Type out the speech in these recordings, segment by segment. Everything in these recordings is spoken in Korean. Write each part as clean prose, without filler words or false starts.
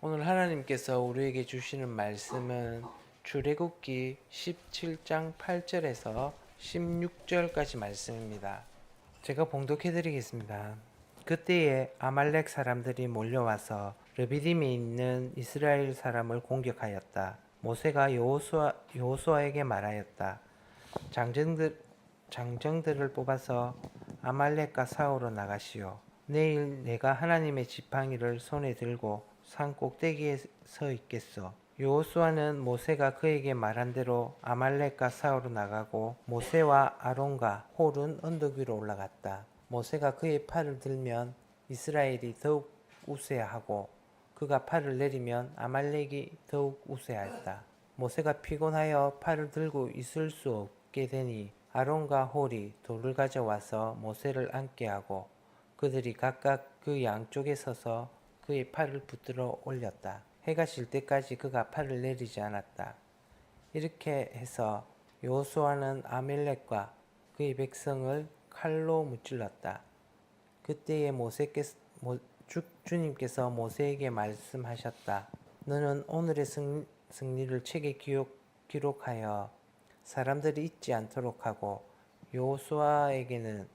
오늘 하나님께서 우리에게 주시는 말씀은 출애굽기 17장 8절에서 16절까지 말씀입니다. 제가 봉독해 드리겠습니다. 그때에 아말렉 사람들이 몰려와서 르비딤에 있는 이스라엘 사람을 공격하였다. 모세가 여호수아에게 말하였다. 장정들을 뽑아서 아말렉과 싸우러 나가시오. 내일 내가 하나님의 지팡이를 손에 들고 산 꼭대기에 서 있겠소. 여호수아는 모세가 그에게 말한 대로 아말렉과 싸우러 나가고 모세와 아론과 홀은 언덕 위로 올라갔다. 모세가 그의 팔을 들면 이스라엘이 더욱 우세하고 그가 팔을 내리면 아말렉이 더욱 우세하였다. 모세가 피곤하여 팔을 들고 있을 수 없게 되니 아론과 홀이 돌을 가져와서 모세를 앉게 하고 그들이 각각 그 양쪽에 서서 그의 팔을 붙들어 올렸다. 해가 질 때까지 그가 팔을 내리지 않았다. 이렇게 해서 여호수아는 아말렉과 그의 백성을 칼로 무찔렀다. 그때에 주님께서 모세에게 말씀하셨다. 너는 오늘의 승리를 책에 기록하여 사람들이 잊지 않도록 하고 여호수아에게는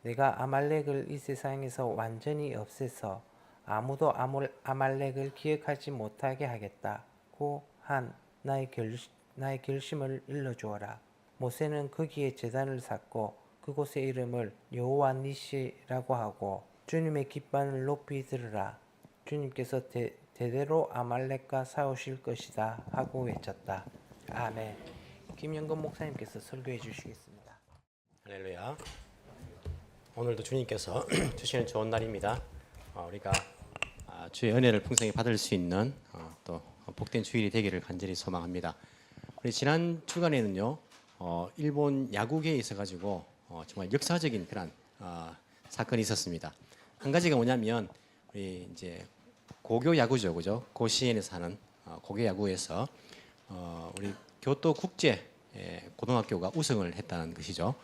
내가 아말렉을 이 세상에서 완전히 없애서 아무도 아말렉을 기억하지 못하게 하겠다고 한 나의 결심을 일러주어라. 모세는 거기에 제단을 쌓고 그곳의 이름을 여호와 니시라고 하고 주님의 깃발을 높이 들으라. 주님께서 대대로 아말렉과 싸우실 것이다 하고 외쳤다. 아멘. 김영건 목사님께서 설교해 주시겠습니다. 할렐루야. 오늘도 주님께서 주시는 좋은 날입니다. 우리가 주의 은혜를 풍성히 받을 수 있는 또 복된 주일이 되기를 간절히 소망합니다. 우리 지난 주간에는요, 일본 야구계에 있어가지고 정말 역사적인 그런 사건이 있었습니다. 한 가지가 뭐냐면 우리 이제 고교 야구죠, 그죠? 고시엔에서 하는 고교 야구에서 우리 교토 국제 고등학교가 우승을 했다는 것이죠.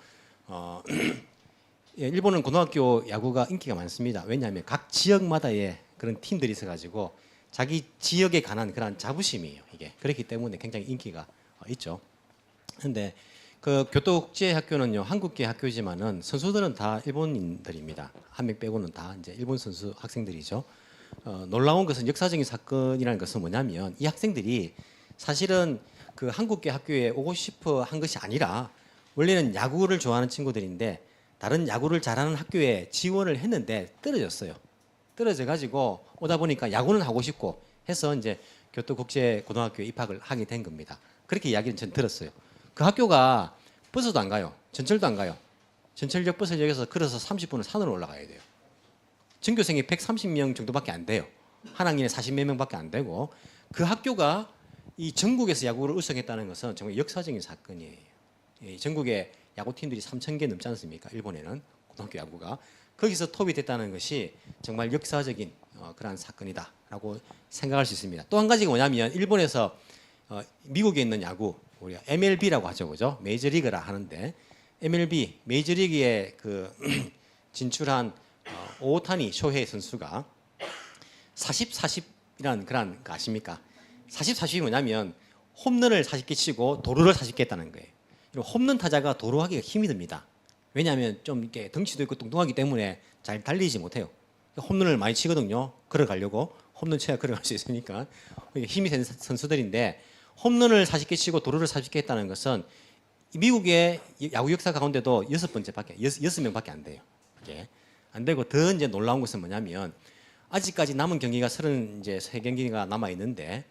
일본은 고등학교 야구가 인기가 많습니다. 왜냐하면 각 지역마다의 그런 팀들이 있어가지고 자기 지역에 관한 그런 자부심이에요. 이게 그렇기 때문에 굉장히 인기가 있죠. 그런데 그 교토국제학교는요, 한국계 학교지만은 선수들은 다 일본인들입니다. 한 명 빼고는 다 이제 일본 선수 학생들이죠. 놀라운 것은 역사적인 사건이라는 것은 뭐냐면 이 학생들이 사실은 그 한국계 학교에 오고 싶어 한 것이 아니라 원래는 야구를 좋아하는 친구들인데 다른 야구를 잘하는 학교에 지원을 했는데 떨어졌어요. 떨어져 가지고 오다 보니까 야구는 하고 싶고 해서 이제 교토국제고등학교에 입학을 하게 된 겁니다. 그렇게 이야기를 전 들었어요. 그 학교가 버스도 안 가요. 전철도 안 가요. 전철역 버스역에서 걸어서 30분을 산으로 올라가야 돼요. 전교생이 130명 정도밖에 안 돼요. 한 학년에 40몇 명밖에 안 되고 그 학교가 이 전국에서 야구를 우승했다는 것은 정말 역사적인 사건이에요. 전국에 야구팀들이 3,000개 넘지 않습니까? 일본에는 고등학교 야구가 거기서 톱이 됐다는 것이 정말 역사적인 그러한 사건이다라고 생각할 수 있습니다. 또 한 가지가 뭐냐면 일본에서 미국에 있는 야구 우리가 MLB라고 하죠, 그죠? 메이저리그라 하는데 MLB 메이저리그에 그 진출한 오타니 쇼헤이 선수가 40-40이라는 그런 거 아십니까? 40-40이 뭐냐면 홈런을 40개 치고 도루를 40개 했다는 거예요. 홈런 타자가 도루하기가 힘이 듭니다. 왜냐하면 좀 이렇게 덩치도 있고 뚱뚱하기 때문에 잘 달리지 못해요. 홈런을 많이 치거든요. 걸어가려고 홈런 쳐야 걸어갈 수 있으니까 힘이 센 선수들인데 홈런을 40개 치고 도루를 40개 했다는 것은 미국의 야구 역사 가운데도 6명밖에 안 돼요. 이게 안 되고 더 이제 놀라운 것은 뭐냐면 아직까지 남은 경기가 33경기가 남아 있는데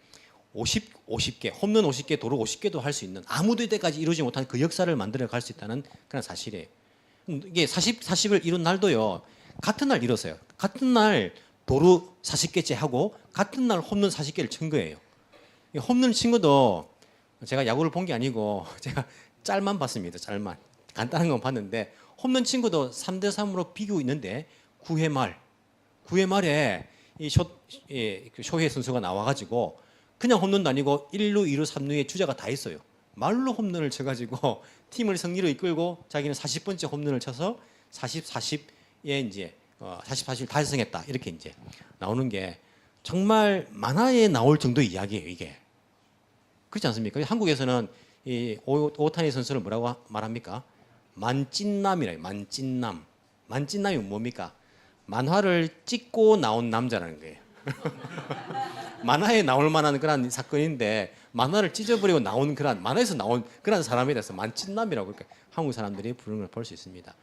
50개, 홈런 50개, 도루 50개도 할 수 있는 아무도 이때까지 이루지 못한 그 역사를 만들어 갈 수 있다는 그런 사실이에요. 이게 40을 이룬 날도요, 같은 날 이뤘어요. 같은 날 도루 40개째 하고 같은 날 홈런 40개를 친 거예요. 홈런 친 것도 제가 야구를 본 게 아니고 제가 짤만 봤습니다. 짤만. 간단한 건 봤는데 홈런 친 것도 3대3으로 비기고 있는데 9회 말에 이 쇼헤이 선수가 나와가지고 그냥 홈런도 아니고 1루, 2루, 3루에 주자가 다 있어요. 말로 홈런을 쳐가지고 팀을 승리로 이끌고 자기는 40번째 홈런을 쳐서 40-40에 이제 40-40을 달성했다. 이렇게 이제 나오는 게 정말 만화에 나올 정도의 이야기예요, 이게. 그렇지 않습니까? 한국에서는 이 오타니 선수를 뭐라고 말합니까? 만찢남이래요. 만찢남. 만찢남이 뭡니까? 만화를 찍고 나온 남자라는 거예요. 만화에 나올 만한 그런 사건인데 만화를 찢어버리고 나온 그런 만화에서 나온 그런 사람에 대해서 만찢남이라고 그렇게 한국 사람들이 부르는 걸 볼 수 있습니다.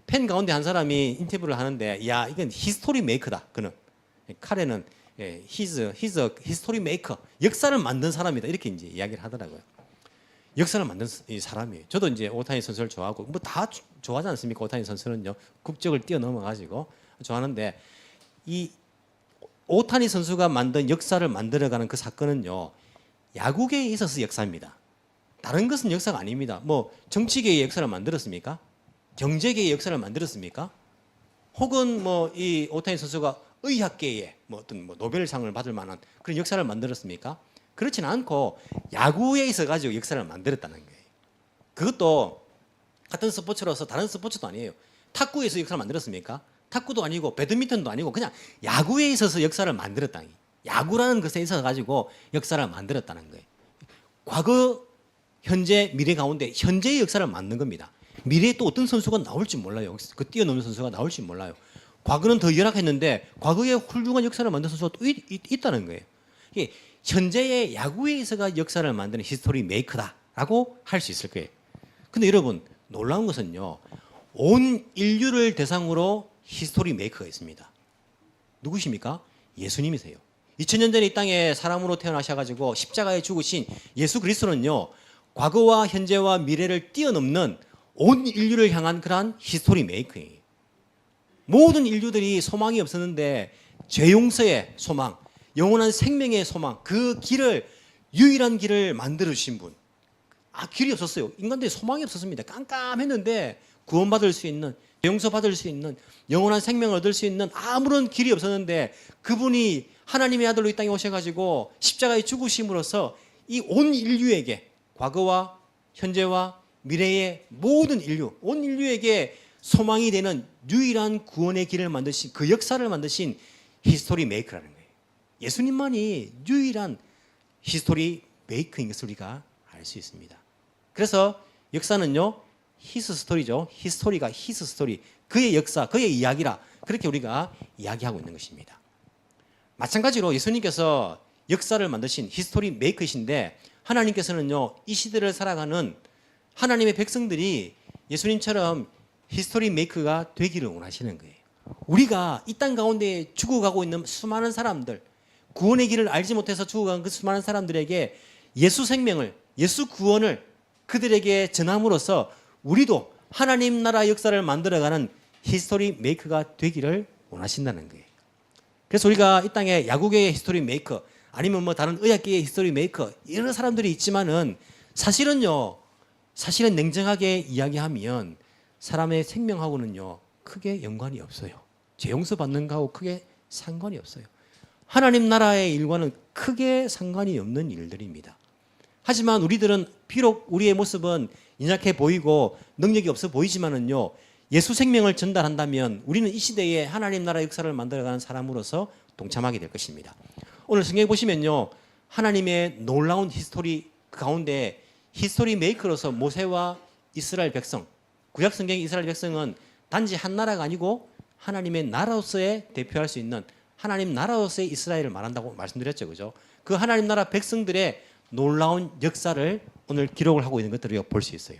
팬 가운데 한 사람이 인터뷰를 하는데 야 이건 히스토리 메이커다. 그는 카레는 he's a history maker. 역사를 만든 사람이다. 이렇게 이제 이야기를 하더라고요. 역사를 만든 이 사람이에요. 저도 이제 오타니 선수를 좋아하고 뭐 다 좋아하지 않습니까? 오타니 선수는요. 국적을 뛰어넘어 가지고 좋아하는데 이 오타니 선수가 만든 역사를 만들어가는 그 사건은요. 야구계에 있어서 역사입니다. 다른 것은 역사가 아닙니다. 뭐 정치계의 역사를 만들었습니까? 경제계의 역사를 만들었습니까? 혹은 뭐 이 오타니 선수가 의학계에 뭐 어떤 뭐 노벨상을 받을 만한 그런 역사를 만들었습니까? 그렇지는 않고 야구에 있어 가지고 역사를 만들었다는 거예요. 그것도 같은 스포츠로서 다른 스포츠도 아니에요. 탁구에서 역사를 만들었습니까? 탁구도 아니고 배드민턴도 아니고 그냥 야구에 있어서 역사를 만들었다는 거예요. 야구라는 것에 있어 가지고 역사를 만들었다는 거예요. 과거, 현재, 미래 가운데 현재의 역사를 만든 겁니다. 미래에 또 어떤 선수가 나올지 몰라요. 그 뛰어넘는 선수가 나올지 몰라요. 과거는 더 열악했는데 과거에 훌륭한 역사를 만든 선수가 또 있다는 거예요. 이게 현재의 야구에 있어가 역사를 만드는 히스토리 메이커다라고 할 수 있을 거예요. 근데 여러분 놀라운 것은요. 온 인류를 대상으로 히스토리 메이커가 있습니다. 누구십니까? 예수님이세요. 2000년 전에 이 땅에 사람으로 태어나셔가지고 십자가에 죽으신 예수 그리스도는요. 과거와 현재와 미래를 뛰어넘는 온 인류를 향한 그러한 히스토리 메이커예요. 모든 인류들이 소망이 없었는데 죄 용서의 소망, 영원한 생명의 소망, 그 길을 유일한 길을 만들어 주신 분. 길이 없었어요. 인간들이 소망이 없었습니다. 깜깜했는데 구원받을 수 있는, 용서받을 수 있는, 영원한 생명을 얻을 수 있는 아무런 길이 없었는데 그분이 하나님의 아들로 이 땅에 오셔가지고 십자가에 죽으심으로써 이 온 인류에게 과거와 현재와 미래의 모든 인류, 온 인류에게 소망이 되는 유일한 구원의 길을 만드신 그 역사를 만드신 히스토리 메이커라는 거예요. 예수님만이 유일한 히스토리 메이커인 것을 우리가 알 수 있습니다. 그래서 역사는요. 히스 스토리죠. 히스토리가 히스 스토리. 그의 역사, 그의 이야기라 그렇게 우리가 이야기하고 있는 것입니다. 마찬가지로 예수님께서 역사를 만드신 히스토리 메이커이신데 하나님께서는요. 이 시대를 살아가는 하나님의 백성들이 예수님처럼 히스토리 메이커가 되기를 원하시는 거예요. 우리가 이 땅 가운데 죽어가고 있는 수많은 사람들, 구원의 길을 알지 못해서 죽어간 그 수많은 사람들에게 예수 생명을, 예수 구원을 그들에게 전함으로써 우리도 하나님 나라 역사를 만들어가는 히스토리 메이커가 되기를 원하신다는 거예요. 그래서 우리가 이 땅에 야구계의 히스토리 메이커 아니면 뭐 다른 의학계의 히스토리 메이커 이런 사람들이 있지만은 사실은 냉정하게 이야기하면 사람의 생명하고는요 크게 연관이 없어요. 죄 용서 받는 거하고 크게 상관이 없어요. 하나님 나라의 일과는 크게 상관이 없는 일들입니다. 하지만 우리들은 비록 우리의 모습은 연약해 보이고 능력이 없어 보이지만은요 예수 생명을 전달한다면 우리는 이 시대에 하나님 나라 역사를 만들어가는 사람으로서 동참하게 될 것입니다. 오늘 성경에 보시면요 하나님의 놀라운 히스토리 가운데 히스토리 메이커로서 모세와 이스라엘 백성, 구약 성경의 이스라엘 백성은 단지 한 나라가 아니고 하나님의 나라로서의 대표할 수 있는 하나님 나라로서의 이스라엘을 말한다고 말씀드렸죠. 그죠? 그 하나님 나라 백성들의 놀라운 역사를 오늘 기록을 하고 있는 것들을 볼 수 있어요.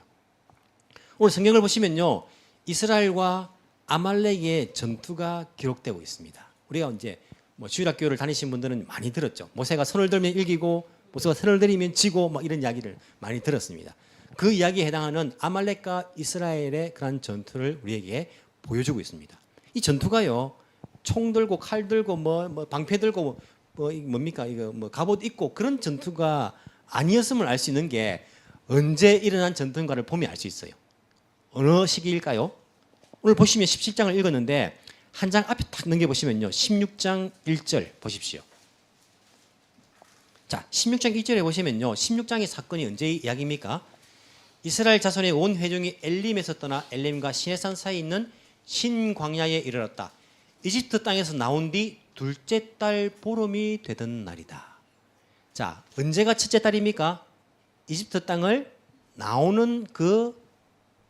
오늘 성경을 보시면요. 이스라엘과 아말렉의 전투가 기록되고 있습니다. 우리가 이제 뭐 주일학교를 다니신 분들은 많이 들었죠. 모세가 손을 들면 이기고 모세가 손을 들이면 지고 막 이런 이야기를 많이 들었습니다. 그 이야기에 해당하는 아말렉과 이스라엘의 그런 전투를 우리에게 보여주고 있습니다. 이 전투가요. 총 들고 칼 들고 뭐 방패 들고 뭡니까 이거 뭐 갑옷 입고 그런 전투가 아니었음을 알 수 있는 게 언제 일어난 전투인가를 보면 알 수 있어요. 어느 시기일까요? 오늘 보시면 17장을 읽었는데 한 장 앞에 딱 넘겨보시면요. 16장 1절 보십시오. 자, 16장 1절에 보시면요. 16장의 사건이 언제 이야기입니까? 이스라엘 자손의 온 회중이 엘림에서 떠나 엘림과 시내산 사이에 있는 신광야에 이르렀다. 이집트 땅에서 나온 뒤 둘째 달 보름이 되던 날이다. 자, 언제가 첫째 달입니까? 이집트 땅을 나오는 그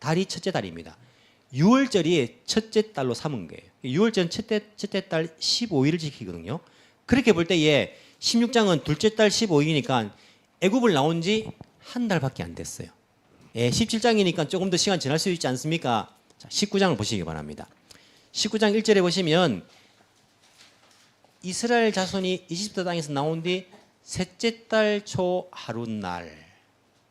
달이 첫째 달입니다. 6월절이 첫째 달로 삼은 거예요. 6월절은 첫째 달 15일을 지키거든요. 그렇게 볼 때에 16장은 둘째 달 15일이니까 애굽을 나온 지 한 달밖에 안 됐어요. 17장이니까 조금 더 시간 지날 수 있지 않습니까? 자, 19장을 보시기 바랍니다. 19장 1절에 보시면 이스라엘 자손이 이집트 땅에서 나온 뒤 셋째 달 초 하룻날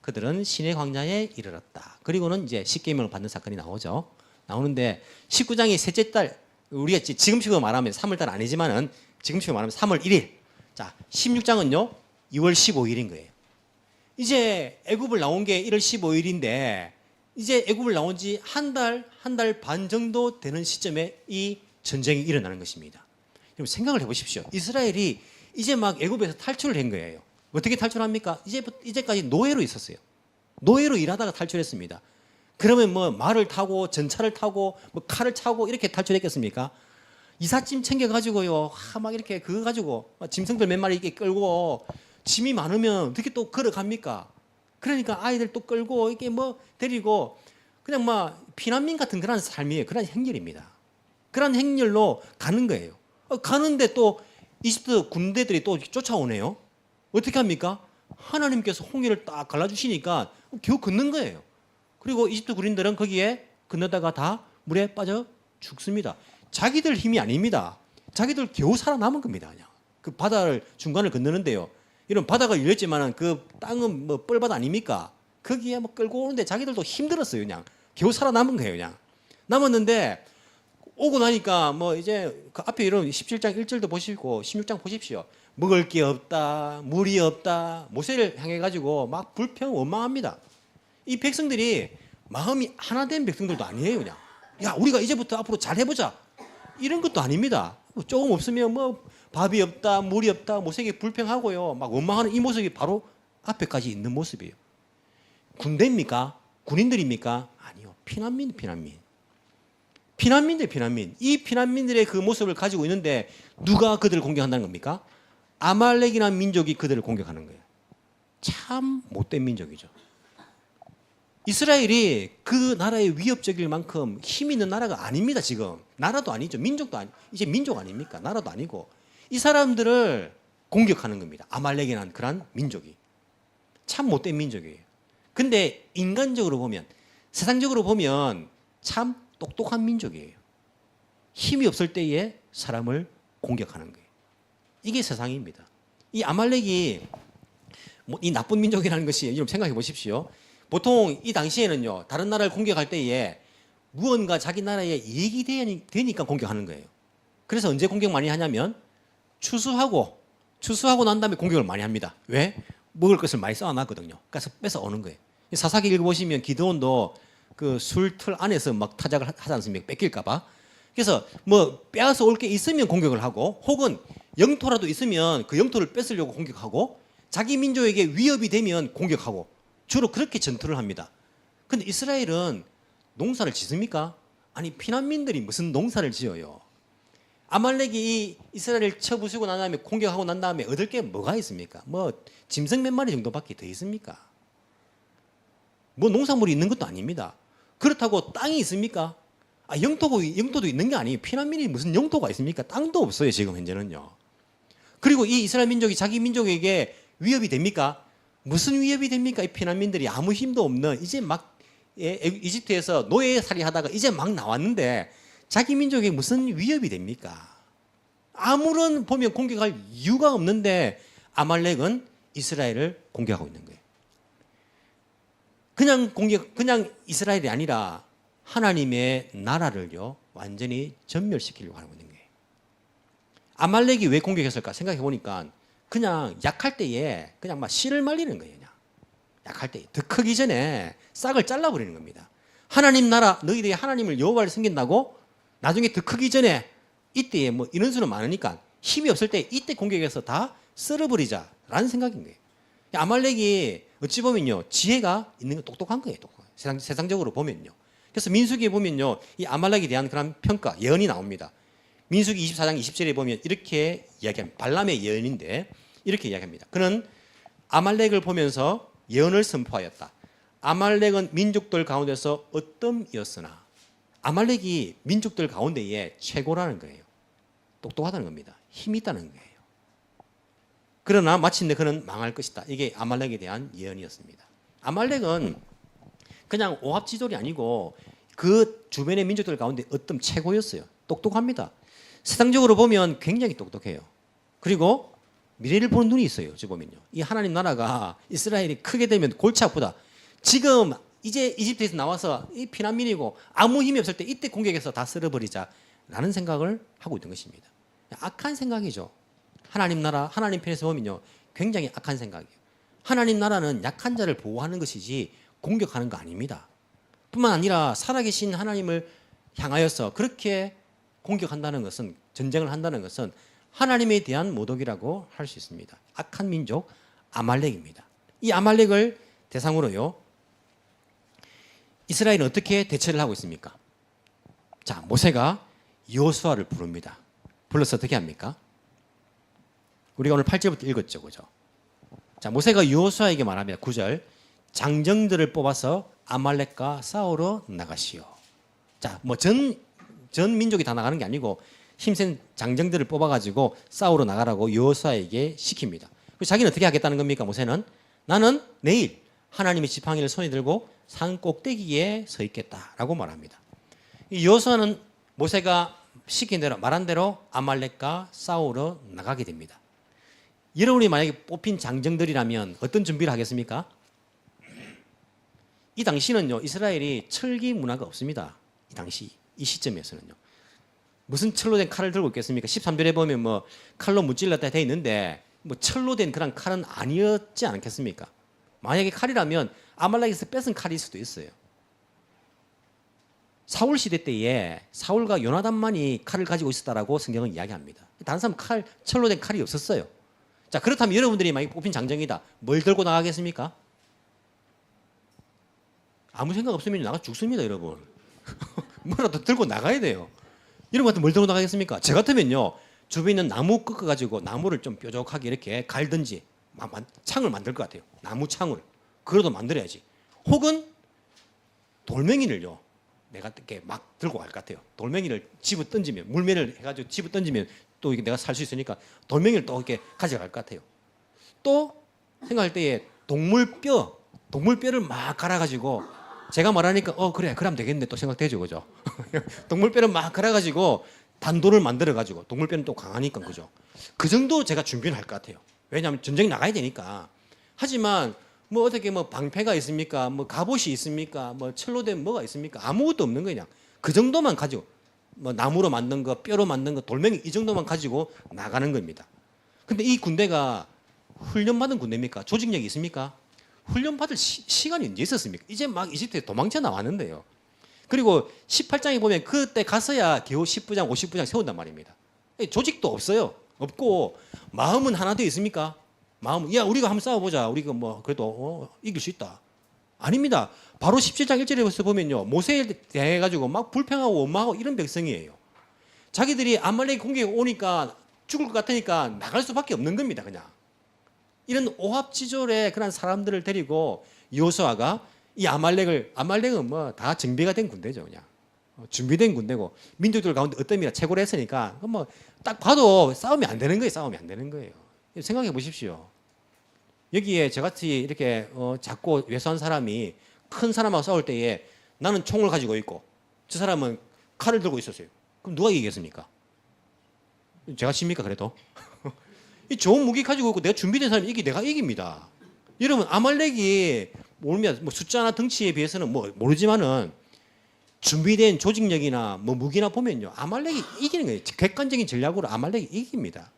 그들은 시내 광야에 이르렀다. 그리고는 이제 십계명을 받는 사건이 나오죠. 나오는데 19장이 셋째 달, 우리가 지금식으로 말하면 3월달 아니지만은 지금식으로 말하면 3월 1일. 자, 16장은요 2월 15일인 거예요. 이제 애굽을 나온 게 1월 15일인데 이제 애굽을 나온 지 한 달 반 정도 되는 시점에 이 전쟁이 일어나는 것입니다. 여러분 생각을 해보십시오. 이스라엘이 이제 막 애굽에서 탈출을 한 거예요. 어떻게 탈출합니까? 이제까지 노예로 있었어요. 노예로 일하다가 탈출했습니다. 그러면 뭐 말을 타고 전차를 타고 뭐 칼을 차고 이렇게 탈출했겠습니까? 이삿짐 챙겨가지고요. 막 이렇게 그거 가지고 짐승들 몇 마리 이렇게 끌고 짐이 많으면 어떻게 또 걸어갑니까? 그러니까 아이들 또 끌고 이게 뭐 데리고 그냥 막 피난민 같은 그런 삶이에요. 그런 행렬입니다. 그런 행렬로 가는 거예요. 가는데 또 이집트 군대들이 또 쫓아오네요. 어떻게 합니까? 하나님께서 홍해를 딱 갈라주시니까 겨우 걷는 거예요. 그리고 이집트 군인들은 거기에 건너다가 다 물에 빠져 죽습니다. 자기들 힘이 아닙니다. 자기들 겨우 살아남은 겁니다. 그냥 그 바다를 중간을 건너는데요. 이런 바다가 열렸지만은 그 땅은 뭐 뻘바다 아닙니까? 거기에 뭐 끌고 오는데 자기들도 힘들었어요. 그냥 겨우 살아남은 거예요. 그냥 남았는데 오고 나니까 뭐 이제 그 앞에 이런 17장 1절도 보시고 16장 보십시오. 먹을 게 없다, 물이 없다, 모세를 향해 가지고 막 불평 원망합니다. 이 백성들이 마음이 하나 된 백성들도 아니에요. 그냥 야 우리가 이제부터 앞으로 잘 해보자 이런 것도 아닙니다. 뭐 조금 없으면 뭐 밥이 없다, 물이 없다, 모세에게 불평하고요. 막 원망하는 이 모습이 바로 앞에까지 있는 모습이에요. 군대입니까? 군인들입니까? 아니요. 피난민. 이 피난민들의 그 모습을 가지고 있는데 누가 그들을 공격한다는 겁니까? 아말렉이라는 민족이 그들을 공격하는 거예요. 참 못된 민족이죠. 이스라엘이 그 나라에 위협적일 만큼 힘 있는 나라가 아닙니다. 지금 나라도 아니죠. 민족도 아니, 이제 민족 아닙니까? 나라도 아니고 이 사람들을 공격하는 겁니다. 아말렉이라는 그런 민족이 참 못된 민족이에요. 근데 인간적으로 보면 세상적으로 보면 참 똑똑한 민족이에요. 힘이 없을 때에 사람을 공격하는 거예요. 이게 세상입니다. 이 아말렉이 뭐 이 나쁜 민족이라는 것이 여러분 생각해 보십시오. 보통 이 당시에는요 다른 나라를 공격할 때에 무언가 자기 나라에 이익이 되니까 공격하는 거예요. 그래서 언제 공격 많이 하냐면 추수하고 난 다음에 공격을 많이 합니다. 왜? 먹을 것을 많이 쌓아놨거든요. 그래서 뺏어 오는 거예요. 사사기 읽어보시면 기드온도 그 술틀 안에서 막 타작을 하지 않습니까? 뺏길까봐. 그래서 뭐 빼앗아 올 게 있으면 공격을 하고 혹은 영토라도 있으면 그 영토를 뺏으려고 공격하고 자기 민족에게 위협이 되면 공격하고 주로 그렇게 전투를 합니다. 근데 이스라엘은 농사를 짓습니까? 아니 피난민들이 무슨 농사를 지어요. 아말렉이 이 이스라엘을 쳐부수고 난 다음에 공격하고 난 다음에 얻을 게 뭐가 있습니까? 뭐 짐승 몇 마리 정도밖에 더 있습니까? 뭐 농산물이 있는 것도 아닙니다. 그렇다고 땅이 있습니까? 영토도 있는 게 아니에요. 피난민이 무슨 영토가 있습니까? 땅도 없어요. 지금 현재는요. 그리고 이 이스라엘 민족이 자기 민족에게 위협이 됩니까? 무슨 위협이 됩니까? 이 피난민들이 아무 힘도 없는 이제 막 이집트에서 노예살이 하다가 이제 막 나왔는데 자기 민족에 무슨 위협이 됩니까? 아무런 보면 공격할 이유가 없는데 아말렉은 이스라엘을 공격하고 있는 거예요. 그냥 이스라엘이 아니라 하나님의 나라를요 완전히 전멸시키려고 하고 있는 거예요. 아말렉이 왜 공격했을까 생각해 보니까 그냥 약할 때에 그냥 막 씨를 말리는 거예요. 그냥 약할 때 더 크기 전에 싹을 잘라버리는 겁니다. 하나님 나라 너희들이 하나님을 여호와를 섬긴다고 나중에 더 크기 전에 이때에 뭐 이런 수는 많으니까 힘이 없을 때 이때 공격해서 다 쓸어버리자라는 생각인 거예요. 아말렉이 어찌 보면요 지혜가 있는 거 똑똑한 거예요. 세상적으로 보면요. 그래서 민수기에 보면요 이 아말렉에 대한 그런 평가 예언이 나옵니다. 민수기 24장 20절에 보면 이렇게 이야기합니다. 발람의 예언인데 이렇게 이야기합니다. 그는 아말렉을 보면서 예언을 선포하였다. 아말렉은 민족들 가운데서 어떤 이었으나 아말렉이 민족들 가운데에 최고라는 거예요. 똑똑하다는 겁니다. 힘이 있다는 거예요. 그러나 마침내 그는 망할 것이다. 이게 아말렉에 대한 예언이었습니다. 아말렉은 그냥 오합지졸이 아니고 그 주변의 민족들 가운데 어떤 최고였어요. 똑똑합니다. 세상적으로 보면 굉장히 똑똑해요. 그리고 미래를 보는 눈이 있어요. 어찌 보면요. 이 하나님 나라가 이스라엘이 크게 되면 골치 아프다. 지금 이제 이집트에서 나와서 이 피난민이고 아무 힘이 없을 때 이때 공격해서 다 쓸어버리자라는 생각을 하고 있던 것입니다. 악한 생각이죠. 하나님 나라, 하나님 편에서 보면요. 굉장히 악한 생각이에요. 하나님 나라는 약한 자를 보호하는 것이지 공격하는 거 아닙니다. 뿐만 아니라 살아계신 하나님을 향하여서 그렇게 공격한다는 것은, 전쟁을 한다는 것은 하나님에 대한 모독이라고 할 수 있습니다. 악한 민족 아말렉입니다. 이 아말렉을 대상으로요. 이스라엘은 어떻게 대처를 하고 있습니까? 자, 모세가 여호수아를 부릅니다. 불러서 어떻게 합니까? 우리가 오늘 8절부터 읽었죠. 그죠? 자, 모세가 여호수아에게 말합니다. 9절. 장정들을 뽑아서 아말렉과 싸우러 나가시오. 자, 뭐 전 민족이 다 나가는 게 아니고 힘센 장정들을 뽑아가지고 싸우러 나가라고 여호수아에게 시킵니다. 그래서 자기는 어떻게 하겠다는 겁니까? 모세는 나는 내일 하나님의 지팡이를 손에 들고 산 꼭대기에 서 있겠다라고 말합니다. 이 여호수아는 모세가 시킨 대로 말한 대로 아말렉과 싸우러 나가게 됩니다. 여러분이 만약에 뽑힌 장정들이라면 어떤 준비를 하겠습니까? 이 당시는요 이스라엘이 철기 문화가 없습니다. 이 당시 이 시점에서는요 무슨 철로 된 칼을 들고 있겠습니까? 13절에 보면 뭐 칼로 무찔렀다 돼 있는데 뭐 철로 된 그런 칼은 아니었지 않겠습니까? 만약에 칼이라면 아말렉에서 뺏은 칼일 수도 있어요. 사울 시대 때에 사울과 요나단만이 칼을 가지고 있었다라고 성경은 이야기합니다. 다른 사람 철로 된 칼이 없었어요. 자, 그렇다면 여러분들이 만약 뽑힌 장정이다. 뭘 들고 나가겠습니까? 아무 생각 없으면 나가 죽습니다, 여러분. 뭐라도 들고 나가야 돼요. 여러분 같으면 뭘 들고 나가겠습니까? 저 같으면요, 주변에 있는 나무 꺾어가지고 나무를 좀 뾰족하게 이렇게 갈든지 창을 만들 것 같아요. 나무 창을. 그래도 만들어야지. 혹은 돌멩이를요, 내가 이렇게 막 들고 갈 것 같아요. 돌멩이를 집어 던지면, 물매를 해가지고 집어 던지면 또 이게 내가 살 수 있으니까 돌멩이를 또 이렇게 가져갈 것 같아요. 또 생각할 때에 동물뼈를 막 갈아가지고 제가 말하니까 그래 그러면 되겠네 또 생각되죠, 그죠? 동물뼈를 막 갈아가지고 단도를 만들어가지고 동물뼈는 또 강하니까 그죠? 그 정도 제가 준비를 할 것 같아요. 왜냐하면 전쟁 나가야 되니까. 하지만 뭐 어떻게 뭐 방패가 있습니까? 뭐 갑옷이 있습니까? 뭐 철로 된 뭐가 있습니까? 아무것도 없는 거냐? 그 정도만 가지고 뭐 나무로 만든 거, 뼈로 만든 거, 돌멩이 이 정도만 가지고 나가는 겁니다. 근데 이 군대가 훈련받은 군대입니까? 조직력이 있습니까? 훈련받을 시간이 언제 있었습니까? 이제 막 이집트에 도망쳐 나왔는데요. 그리고 18장에 보면 그때 가서야 겨우 10부장, 50부장 세운단 말입니다. 조직도 없어요. 없고 마음은 하나 더 있습니까? 마음은 야 우리가 한번 싸워보자. 우리가 뭐 그래도 이길 수 있다. 아닙니다. 바로 17장 1절에서 보면요. 모세에 대해 가지고 막 불평하고 원망하고 이런 백성이에요. 자기들이 아말렉 공격이 오니까 죽을 것 같으니까 나갈 수밖에 없는 겁니다. 그냥. 이런 오합지졸의 그런 사람들을 데리고 여호수아가 이 아말렉은 뭐 다 정비가 된 군대죠. 그냥. 준비된 군대고 민족들 가운데 어떤 미라 최고로 했으니까 뭐 딱 봐도 싸우면 안 되는 거예요. 싸우면 안 되는 거예요. 생각해 보십시오. 여기에 저같이 이렇게 작고 왜소한 사람이 큰 사람하고 싸울 때에 나는 총을 가지고 있고 저 사람은 칼을 들고 있었어요. 그럼 누가 이기겠습니까? 제가 칩니까 그래도? 이 좋은 무기 가지고 있고 내가 준비된 사람이 내가 이깁니다. 여러분 아말렉이 뭐 숫자나 덩치에 비해서는 뭐 모르지만은 준비된 조직력이나 뭐 무기나 보면요 아말렉이 이기는 거예요. 객관적인 전략으로 아말렉이 이깁니다.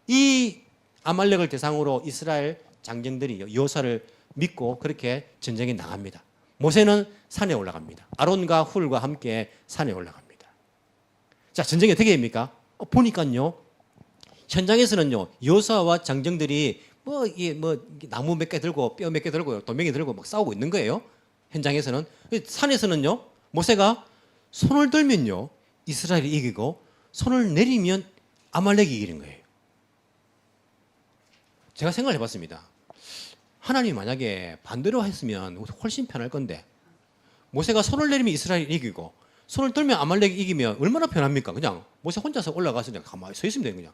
이 아말렉을 대상으로 이스라엘 장정들이 여호수아를 믿고 그렇게 전쟁에 나갑니다. 모세는 산에 올라갑니다. 아론과 훌과 함께 산에 올라갑니다. 자, 전쟁이 어떻게 됩니까? 보니까요 현장에서는요 여호수아와 장정들이 뭐 나무 몇 개 들고 뼈 몇 개 들고 돌멩이 들고 막 싸우고 있는 거예요. 현장에서는. 산에서는요 모세가 손을 들면요 이스라엘이 이기고 손을 내리면 아말렉이 이기는 거예요. 제가 생각을 해봤습니다. 하나님이 만약에 반대로 했으면 훨씬 편할 건데 모세가 손을 내리면 이스라엘이 이기고 손을 들면 아말렉이 이기면 얼마나 편합니까? 그냥 모세 혼자서 올라가서 그냥 가만히 서 있으면 돼요. 그냥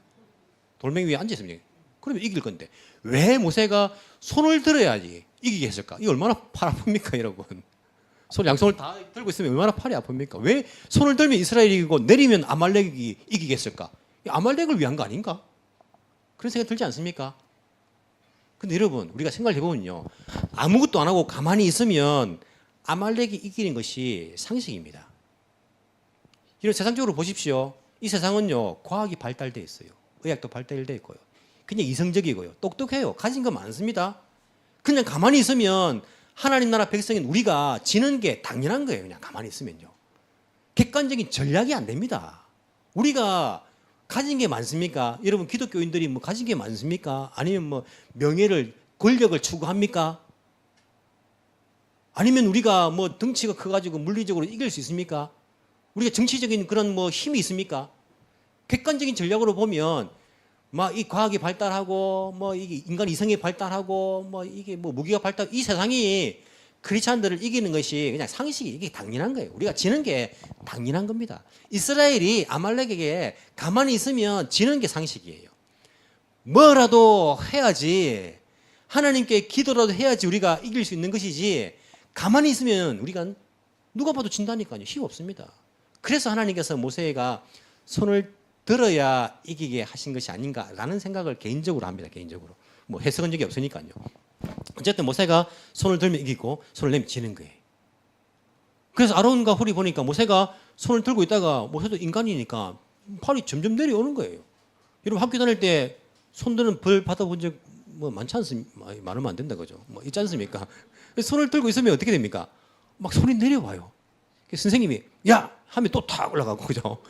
돌멩이 위에 앉아 있으면 돼요. 그러면 이길 건데 왜 모세가 손을 들어야지 이기게 했을까? 이게 얼마나 팔 아픕니까, 여러분? 손 양손을 다 들고 있으면 얼마나 팔이 아픕니까? 왜 손을 들면 이스라엘이 이기고 내리면 아말렉이 이기겠을까? 아말렉을 위한 거 아닌가? 그런 생각 들지 않습니까? 근데 여러분, 우리가 생각을 해보면요, 아무것도 안 하고 가만히 있으면 아말렉이 이기는 것이 상식입니다. 이런 세상적으로 보십시오. 이 세상은요, 과학이 발달돼 있어요. 의학도 발달돼 있고요. 그냥 이성적이고요. 똑똑해요. 가진 거 많습니다. 그냥 가만히 있으면 하나님 나라 백성인 우리가 지는 게 당연한 거예요. 그냥 가만히 있으면요. 객관적인 전략이 안 됩니다. 우리가 가진 게 많습니까? 여러분 기독교인들이 뭐 가진 게 많습니까? 아니면 뭐 명예를 권력을 추구합니까? 아니면 우리가 뭐 덩치가 커가지고 물리적으로 이길 수 있습니까? 우리가 정치적인 그런 뭐 힘이 있습니까? 객관적인 전략으로 보면 막 이 과학이 발달하고 뭐 이게 인간 이성이 발달하고 뭐 이게 뭐 무기가 발달, 이 세상이 크리스찬들을 이기는 것이 그냥 상식이, 이게 당연한 거예요. 우리가 지는 게 당연한 겁니다. 이스라엘이 아말렉에게 가만히 있으면 지는 게 상식이에요. 뭐라도 해야지, 하나님께 기도라도 해야지 우리가 이길 수 있는 것이지, 가만히 있으면 우리가 누가 봐도 진다니까요. 힘 없습니다. 그래서 하나님께서 모세가 손을 들어야 이기게 하신 것이 아닌가라는 생각을 개인적으로 합니다. 개인적으로. 뭐 해석은 적이 없으니까요. 어쨌든 모세가 손을 들면 이기고 손을 내면 지는 거예요. 그래서 아론과 홀이 보니까 모세가 손을 들고 있다가, 모세도 인간이니까 팔이 점점 내려오는 거예요. 여러분 학교 다닐 때 손 드는 벌 받아본 적 뭐 많지 않습니까? 말하면 안 된다 그죠? 뭐 있지 않습니까? 손을 들고 있으면 어떻게 됩니까? 막 손이 내려와요. 선생님이 야 하면 또 탁 올라가고, 그죠?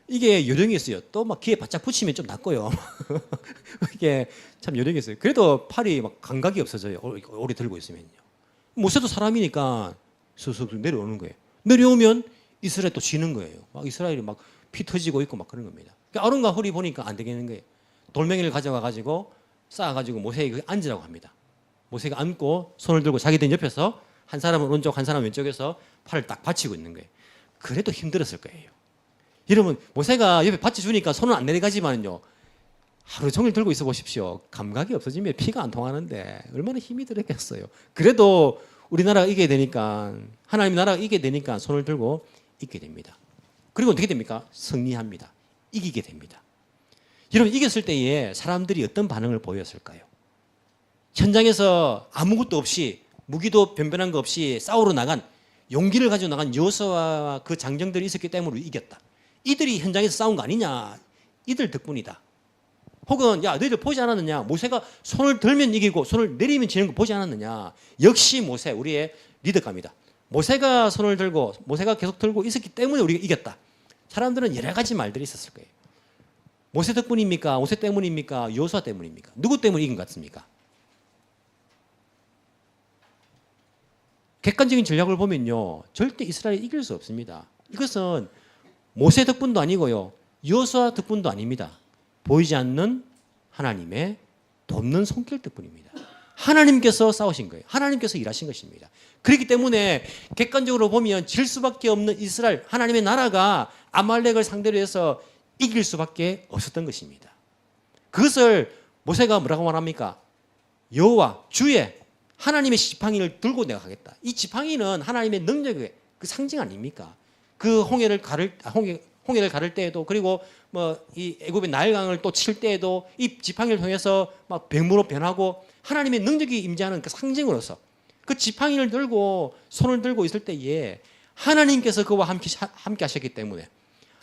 이게 요령이 있어요. 또 막 귀에 바짝 붙이면 좀 낫고요. 이게 참 요령이 있어요. 그래도 팔이 막 감각이 없어져요. 오래 들고 있으면요. 모세도 사람이니까 쑥쑥 내려오는 거예요. 내려오면 이스라엘 또 지는 거예요. 막 이스라엘이 막 피 터지고 있고 막 그런 겁니다. 그러니까 아론과 홀이 보니까 안 되겠는 거예요. 돌멩이를 가져와 가지고 쌓아가지고 모세에게 앉으라고 합니다. 모세가 앉고 손을 들고 자기들 옆에서 한 사람은 오른쪽 한 사람은 왼쪽에서 팔을 딱 받치고 있는 거예요. 그래도 힘들었을 거예요. 여러분 모세가 옆에 받쳐주니까 손은 안 내려가지만요, 하루 종일 들고 있어 보십시오. 감각이 없어지면 피가 안 통하는데 얼마나 힘이 들었겠어요. 그래도 우리나라가 이기게 되니까, 하나님 나라가 이기게 되니까 손을 들고 있게 됩니다. 그리고 어떻게 됩니까? 승리합니다. 이기게 됩니다. 여러분 이겼을 때에 사람들이 어떤 반응을 보였을까요? 현장에서 아무것도 없이, 무기도 변변한 거 없이 싸우러 나간, 용기를 가지고 나간 여호수아와 그 장정들이 있었기 때문에 이겼다. 이들이 현장에서 싸운 거 아니냐, 이들 덕분이다. 혹은 야 너희들 보지 않았느냐, 모세가 손을 들면 이기고 손을 내리면 지는 거 보지 않았느냐. 역시 모세, 우리의 리더감이다. 모세가 손을 들고 모세가 계속 들고 있었기 때문에 우리가 이겼다. 사람들은 여러 가지 말들이 있었을 거예요. 모세 덕분입니까? 모세 때문입니까? 여호수아 때문입니까? 누구 때문에 이긴 것 같습니까? 객관적인 전략을 보면요, 절대 이스라엘이 이길 수 없습니다. 이것은 모세 덕분도 아니고요, 여호수아 덕분도 아닙니다. 보이지 않는 하나님의 돕는 손길 덕분입니다. 하나님께서 싸우신 거예요. 하나님께서 일하신 것입니다. 그렇기 때문에 객관적으로 보면 질 수밖에 없는 이스라엘, 하나님의 나라가 아말렉을 상대로 해서 이길 수밖에 없었던 것입니다. 그것을 모세가 뭐라고 말합니까? 여호와 주의 하나님의 지팡이를 들고 내가 가겠다. 이 지팡이는 하나님의 능력의 그 상징 아닙니까? 그 홍해를 가를 때에도, 그리고 뭐 이 애굽의 나일강을 또 칠 때에도 이 지팡이를 통해서 막 백무로 변하고 하나님의 능력이 임재하는 그 상징으로서 그 지팡이를 들고 손을 들고 있을 때에 하나님께서 그와 함께 하셨기 때문에,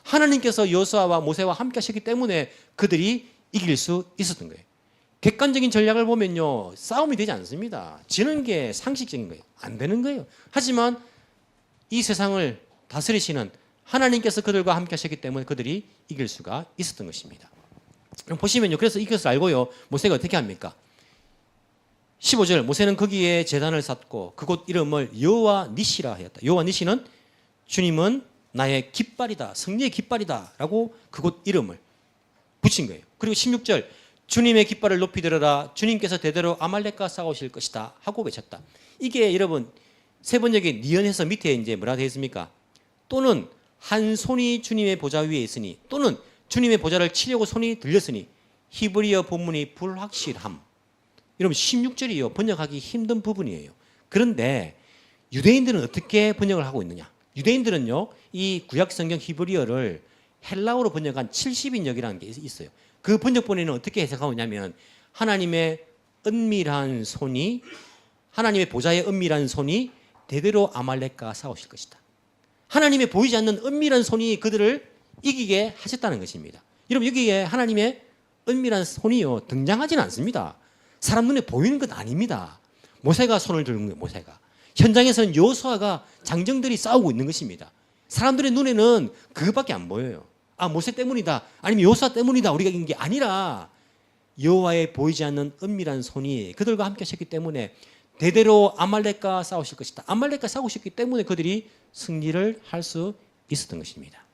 하나님께서 여호수아와 모세와 함께 하셨기 때문에 그들이 이길 수 있었던 거예요. 객관적인 전략을 보면요, 싸움이 되지 않습니다. 지는 게 상식적인 거예요. 안 되는 거예요. 하지만 이 세상을 다스리시는 하나님께서 그들과 함께 하셨기 때문에 그들이 이길 수가 있었던 것입니다. 그럼 보시면요, 그래서 이것을 알고요, 모세가 어떻게 합니까? 15절, 모세는 거기에 제단을 쌓고 그곳 이름을 여호와 니시라 하였다. 여호와 니시는 주님은 나의 깃발이다, 승리의 깃발이다라고 그곳 이름을 붙인 거예요. 그리고 16절 주님의 깃발을 높이 들어라. 주님께서 대대로 아말렉과 싸우실 것이다 하고 외쳤다. 이게 여러분 세 번역에 니은해서 밑에 이제 뭐라 되어 있습니까? 또는 한 손이 주님의 보좌 위에 있으니, 또는 주님의 보좌를 치려고 손이 들렸으니. 히브리어 본문이 불확실함. 여러분 16절이요 번역하기 힘든 부분이에요. 그런데 유대인들은 어떻게 번역을 하고 있느냐? 유대인들은요 이 구약 성경 히브리어를 헬라어로 번역한 70인역이라는 게 있어요. 그 번역본에는 어떻게 해석하고 있냐면 하나님의 은밀한 손이, 하나님의 보좌의 은밀한 손이 대대로 아말렉과 싸우실 것이다. 하나님의 보이지 않는 은밀한 손이 그들을 이기게 하셨다는 것입니다. 여러분 여기에 하나님의 은밀한 손이요 등장하지는 않습니다. 사람 눈에 보이는 것 아닙니다. 모세가 손을 들은 거예요. 모세가. 현장에서는 여호수아가 장정들이 싸우고 있는 것입니다. 사람들의 눈에는 그것밖에 안 보여요. 아 모세 때문이다, 아니면 여호수아 때문이다 우리가 이긴 게 아니라 여호와의 보이지 않는 은밀한 손이 그들과 함께 하셨기 때문에 대대로 아말렉과 싸우실 것이다. 아말렉과 싸우셨기 때문에 그들이 승리를 할 수 있었던 것입니다.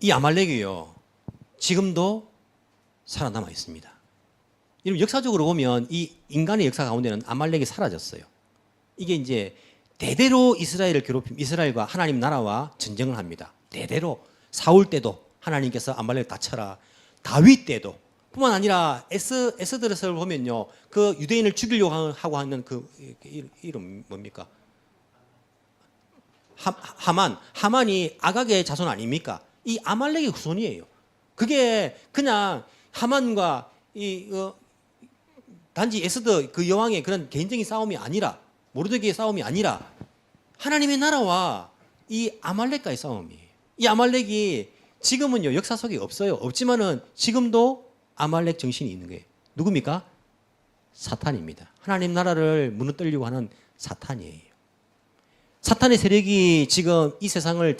이 아말렉이요 지금도 살아남아 있습니다. 여러분 역사적으로 보면 이 인간의 역사 가운데는 아말렉이 사라졌어요. 이게 이제 대대로 이스라엘을 괴롭힘, 이스라엘과 하나님 나라와 전쟁을 합니다. 대대로 사울 때도 하나님께서 아말렉 다 쳐라. 다윗 때도 뿐만 아니라 에스더서를 보면요 그 유대인을 죽이려고 하고 하는 그 이름 뭡니까? 하만이 아각의 자손 아닙니까? 이 아말렉의 후손이에요. 그게 그냥 하만과 단지 에스더 그 여왕의 그런 개인적인 싸움이 아니라, 모르드게의 싸움이 아니라 하나님의 나라와 이 아말렉과의 싸움이에요. 이 아말렉이 지금은요 역사 속에 없어요. 없지만은 지금도 아말렉 정신이 있는 거예요. 누굽니까? 사탄입니다. 하나님 나라를 무너뜨리려고 하는 사탄이에요. 사탄의 세력이 지금 이 세상을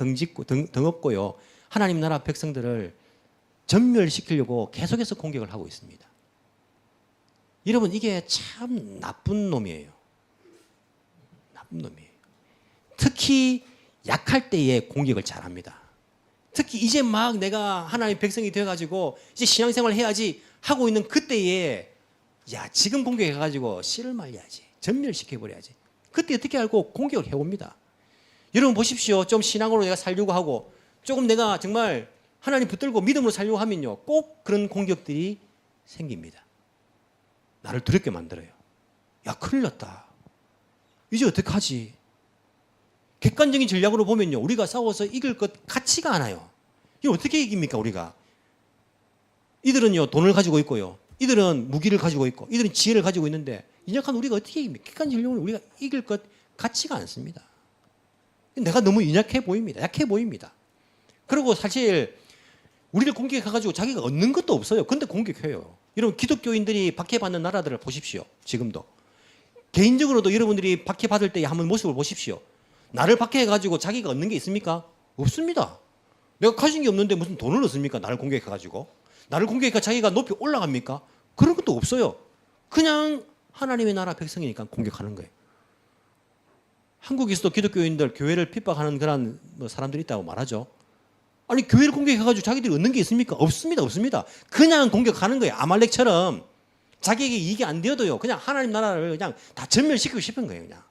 등엎고요 하나님 나라 백성들을 전멸시키려고 계속해서 공격을 하고 있습니다. 여러분 이게 참 나쁜 놈이에요. 나쁜 놈이에요. 특히 약할 때에 공격을 잘합니다. 특히 이제 막 내가 하나님의 백성이 되어가지고 이제 신앙생활을 해야지 하고 있는 그때에 야 지금 공격해가지고 씨를 말려야지, 전멸시켜버려야지. 그때 어떻게 알고 공격을 해옵니다. 여러분 보십시오. 좀 신앙으로 내가 살려고 하고 조금 내가 정말 하나님 붙들고 믿음으로 살려고 하면요 꼭 그런 공격들이 생깁니다. 나를 두렵게 만들어요. 야 큰일 났다. 이제 어떡하지? 객관적인 전략으로 보면요 우리가 싸워서 이길 것 같지가 않아요. 이거 어떻게 이깁니까 우리가? 이들은요 돈을 가지고 있고요, 이들은 무기를 가지고 있고, 이들은 지혜를 가지고 있는데 연약한 우리가 어떻게 이깁니까? 객관적인 전략으로 우리가 이길 것 같지가 않습니다. 내가 너무 연약해 보입니다. 약해 보입니다. 그리고 사실 우리를 공격해가지고 자기가 얻는 것도 없어요. 근데 공격해요. 여러분 기독교인들이 박해받는 나라들을 보십시오. 지금도 개인적으로도 여러분들이 박해받을 때의 한번 모습을 보십시오. 나를 박해해가지고 자기가 얻는 게 있습니까? 없습니다. 내가 가진 게 없는데 무슨 돈을 얻습니까? 나를 공격해가지고. 나를 공격해가 자기가 높이 올라갑니까? 그런 것도 없어요. 그냥 하나님의 나라 백성이니까 공격하는 거예요. 한국에서도 기독교인들 교회를 핍박하는 그런 사람들이 있다고 말하죠. 아니 교회를 공격해가지고 자기들이 얻는 게 있습니까? 없습니다. 없습니다. 그냥 공격하는 거예요. 아말렉처럼 자기에게 이익이 안 되어도요 그냥 하나님 나라를 그냥 다 전멸시키고 싶은 거예요. 그냥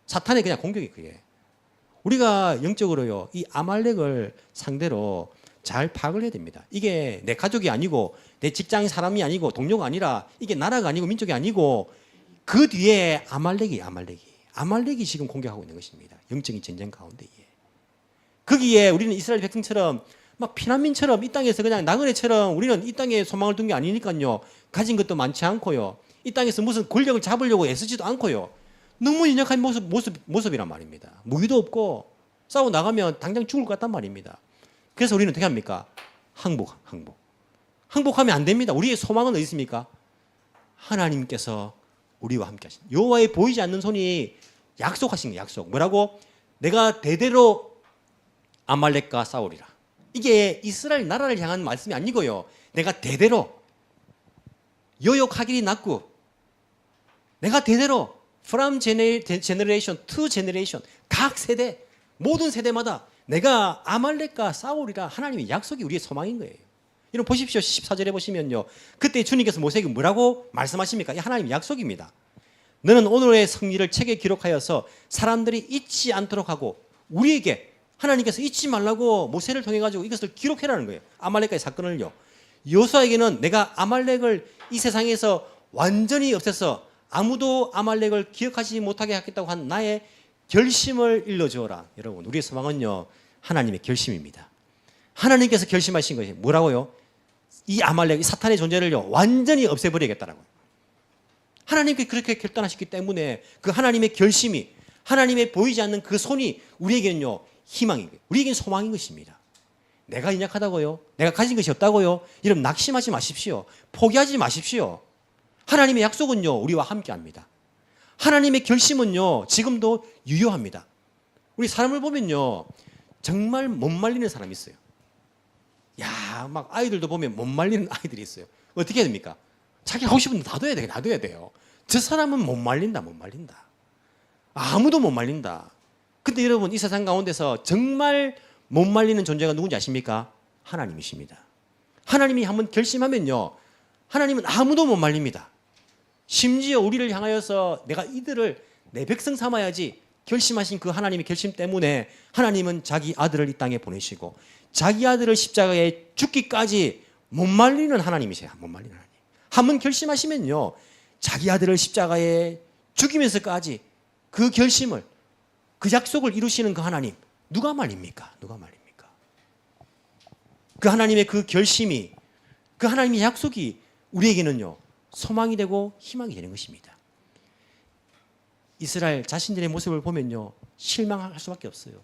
사탄의 그냥 공격이 그게. 우리가 영적으로요 이 아말렉을 상대로 잘 파악을 해야 됩니다. 이게 내 가족이 아니고 내 직장 사람이 아니고 동료가 아니라 이게 나라가 아니고 민족이 아니고 그 뒤에 아말렉이 지금 공격하고 있는 것입니다. 영적인 전쟁 가운데에. 거기에 우리는 이스라엘 백성처럼 막 피난민처럼 이 땅에서 그냥 나그네처럼 우리는 이 땅에 소망을 둔 게 아니니까요. 가진 것도 많지 않고요. 이 땅에서 무슨 권력을 잡으려고 애쓰지도 않고요. 너무 연약한 모습이란 말입니다. 무기도 없고 싸워 나가면 당장 죽을 것 같단 말입니다. 그래서 우리는 어떻게 합니까? 항복하면 안 됩니다. 우리의 소망은 어디 있습니까? 하나님께서 우리와 함께 하신 여호와의 보이지 않는 손이 약속하신 거예요. 약속. 뭐라고? 내가 대대로 아말렉과 싸우리라. 이게 이스라엘 나라를 향한 말씀이 아니고요. 내가 대대로 여욕하길이 낫고 내가 대대로 from generation to generation, 각 세대, 모든 세대마다 내가 아말렉과 싸우리라 하나님의 약속이 우리의 소망인 거예요. 여러분 보십시오. 14절에 보시면요. 그때 주님께서 모세에게 뭐라고 말씀하십니까? 이 하나님의 약속입니다. 너는 오늘의 승리를 책에 기록하여서 사람들이 잊지 않도록 하고 우리에게 하나님께서 잊지 말라고 모세를 통해 가지고 이것을 기록해라는 거예요. 아말렉과의 사건을요. 여호수아에게는 내가 아말렉을 이 세상에서 완전히 없애서 아무도 아말렉을 기억하지 못하게 하겠다고 한 나의 결심을 일러주어라. 여러분 우리의 소망은요 하나님의 결심입니다. 하나님께서 결심하신 것이 뭐라고요? 이 아말렉, 이 사탄의 존재를요 완전히 없애버리겠다라고요. 하나님께 그렇게 결단하셨기 때문에 그 하나님의 결심이, 하나님의 보이지 않는 그 손이 우리에게는요 희망인 거예요. 우리에게는 소망인 것입니다. 내가 연약하다고요? 내가 가진 것이 없다고요? 여러분 낙심하지 마십시오. 포기하지 마십시오. 하나님의 약속은요 우리와 함께합니다. 하나님의 결심은요 지금도 유효합니다. 우리 사람을 보면요 정말 못 말리는 사람이 있어요. 야, 막 아이들도 보면 못 말리는 아이들이 있어요. 어떻게 해야 됩니까? 자기 하고 싶은 데 놔둬야 돼, 놔둬야 돼요. 저 사람은 못 말린다, 못 말린다. 아무도 못 말린다. 근데 여러분 이 세상 가운데서 정말 못 말리는 존재가 누군지 아십니까? 하나님이십니다. 하나님이 한번 결심하면요 하나님은 아무도 못 말립니다. 심지어 우리를 향하여서 내가 이들을 내 백성 삼아야지 결심하신 그 하나님의 결심 때문에 하나님은 자기 아들을 이 땅에 보내시고 자기 아들을 십자가에 죽기까지 못 말리는 하나님이세요. 못 말리는 하나님. 한번 결심하시면요 자기 아들을 십자가에 죽이면서까지 그 결심을, 그 약속을 이루시는 그 하나님 누가 말립니까? 누가 말립니까? 그 하나님의 그 결심이, 그 하나님의 약속이 우리에게는요 소망이 되고 희망이 되는 것입니다. 이스라엘 자신들의 모습을 보면요 실망할 수밖에 없어요.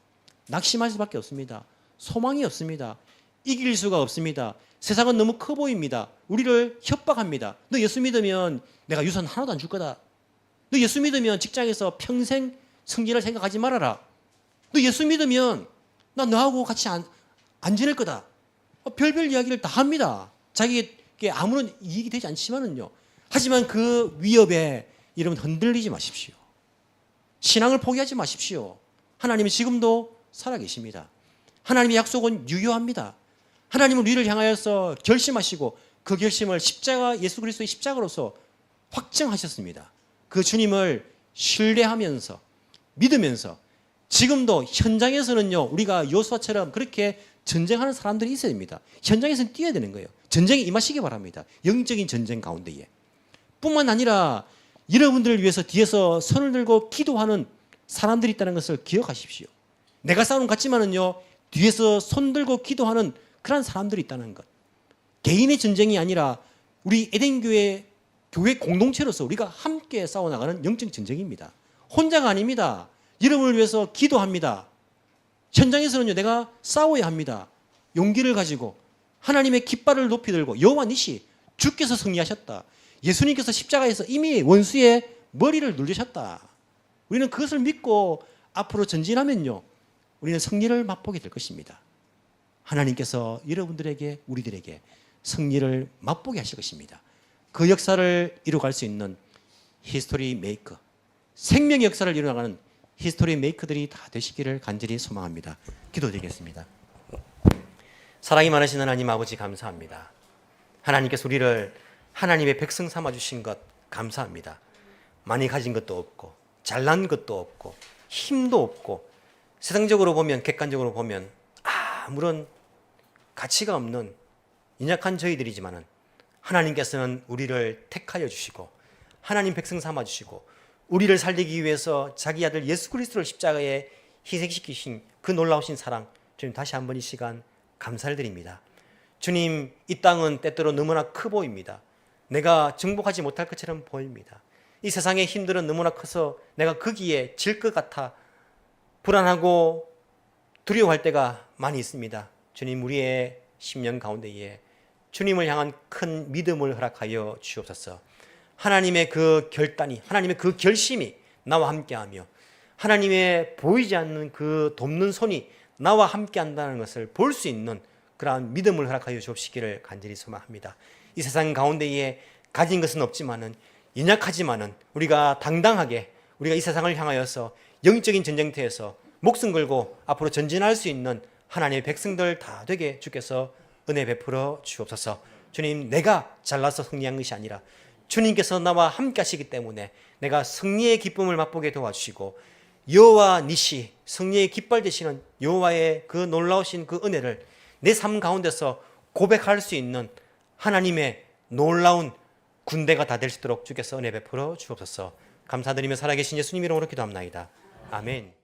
낙심할 수밖에 없습니다. 소망이 없습니다. 이길 수가 없습니다. 세상은 너무 커 보입니다. 우리를 협박합니다. 너 예수 믿으면 내가 유산 하나도 안 줄 거다. 너 예수 믿으면 직장에서 평생 승진을 생각하지 말아라. 너 예수 믿으면 나 너하고 같이 안 지낼 거다. 별별 이야기를 다 합니다. 자기에게 아무런 이익이 되지 않지만은요. 하지만 그 위협에 여러분 흔들리지 마십시오. 신앙을 포기하지 마십시오. 하나님은 지금도 살아계십니다. 하나님의 약속은 유효합니다. 하나님은 우리를 향하여서 결심하시고 그 결심을 십자가, 예수 그리스도의 십자가로서 확정하셨습니다. 그 주님을 신뢰하면서 믿으면서 지금도 현장에서는요 우리가 여호수아처럼 그렇게 전쟁하는 사람들이 있어야 됩니다. 현장에서는 뛰어야 되는 거예요. 전쟁에 임하시기 바랍니다. 영적인 전쟁 가운데에. 뿐만 아니라 여러분들을 위해서 뒤에서 손을 들고 기도하는 사람들이 있다는 것을 기억하십시오. 내가 싸우는 것 같지만은요 뒤에서 손 들고 기도하는 그런 사람들이 있다는 것. 개인의 전쟁이 아니라 우리 에덴교회 교회 공동체로서 우리가 함께 싸워나가는 영적 전쟁입니다. 혼자가 아닙니다. 여러분을 위해서 기도합니다. 현장에서는요 내가 싸워야 합니다. 용기를 가지고 하나님의 깃발을 높이 들고 여호와 니시 주께서 승리하셨다. 예수님께서 십자가에서 이미 원수의 머리를 누르셨다. 우리는 그것을 믿고 앞으로 전진하면요 우리는 승리를 맛보게 될 것입니다. 하나님께서 여러분들에게 우리들에게 승리를 맛보게 하실 것입니다. 그 역사를 이루어갈 수 있는 히스토리 메이커, 생명의 역사를 이루어가는 히스토리 메이커들이 다 되시기를 간절히 소망합니다. 기도드리겠습니다. 사랑이 많으신 하나님 아버지 감사합니다. 하나님께서 우리를 하나님의 백성 삼아주신 것 감사합니다. 많이 가진 것도 없고 잘난 것도 없고 힘도 없고 세상적으로 보면 객관적으로 보면 아무런 가치가 없는 연약한 저희들이지만은 하나님께서는 우리를 택하여 주시고 하나님 백성 삼아 주시고 우리를 살리기 위해서 자기 아들 예수 그리스도를 십자가에 희생시키신 그 놀라우신 사랑 주님 다시 한번 이 시간 감사를 드립니다. 주님 이 땅은 때때로 너무나 커 보입니다. 내가 정복하지 못할 것처럼 보입니다. 이 세상의 힘들은 너무나 커서 내가 거기에 질 것 같아 불안하고 두려워할 때가 많이 있습니다. 주님 우리의 심령 가운데에 주님을 향한 큰 믿음을 허락하여 주옵소서. 하나님의 그 결단이, 하나님의 그 결심이 나와 함께하며 하나님의 보이지 않는 그 돕는 손이 나와 함께한다는 것을 볼 수 있는 그러한 믿음을 허락하여 주옵시기를 간절히 소망합니다. 이 세상 가운데에 가진 것은 없지만은 연약하지만은 우리가 당당하게 우리가 이 세상을 향하여서 영적인 전쟁터에서 목숨 걸고 앞으로 전진할 수 있는 하나님의 백성들 다 되게 주께서 은혜 베풀어 주옵소서. 주님, 내가 잘나서 승리한 것이 아니라 주님께서 나와 함께 하시기 때문에 내가 승리의 기쁨을 맛보게 도와주시고 여호와 니시, 승리의 깃발 되시는 여호와의 그 놀라우신 그 은혜를 내 삶 가운데서 고백할 수 있는 하나님의 놀라운 군대가 다 될 수 있도록 주께서 은혜 베풀어 주옵소서. 감사드리며 살아계신 예수님 이름으로 기도합나이다. 아멘.